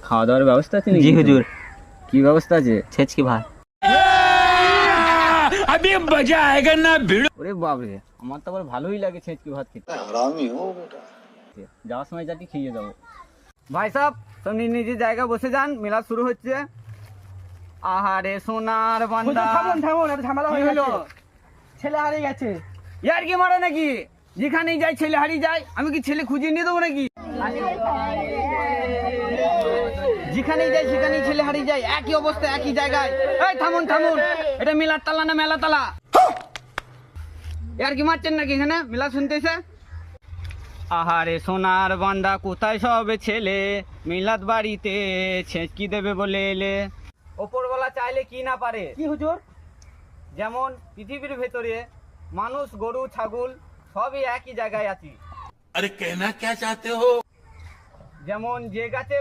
খাওয়া দাওয়ার ব্যবস্থা আছে নাকি? জি হুজুর। কি ব্যবস্থা আছে? ছেচকি ভাত। ওরে বাবরে, আমার তো আবার ভালোই লাগে ছেঁচকি ভাত খেতে। যাওয়ার সময় যাতে খেয়ে যাবো। ভাই সাহেব, সব নিজ নিজের জায়গায় বসে যান, মেলা শুরু হচ্ছে। আহারে সোনার বান্দা। থামুন থামুন, এটা ঝামেলা কি হয়ে হলো? গেছে, ছেলে হারিয়ে গেছে। ইয়ার কি মারা নাকি? যেখানেই যাই ছেলে হারিয়ে যায়, আমি কি ছেলে খুঁজে নিয়ে দেবো নাকি? যেখানেই যাই সেখানেই ছেলে হারিয়ে যায়, একই অবস্থা একই জায়গায়। এই থামুন থামুন, এটা মেলার তালা না মেলা তালা? ইয়ার কি মারছেন নাকি এখানে মেলা শুনতেছে? আহারে সোনার বান্দা, কোথায় সবে ছেলে, মিলাদ বাড়িতে ছেঁচকি দেবে বলে এলে। ওপরওয়ালা চাইলে কি না পারে? কি হুজুর? যেমন পৃথিবীর ভেতরে মানুষ, গরু, ছাগল সবই একই জায়গায় আছি। अरे कहना क्या चाहते हो? যেমন যে গাছে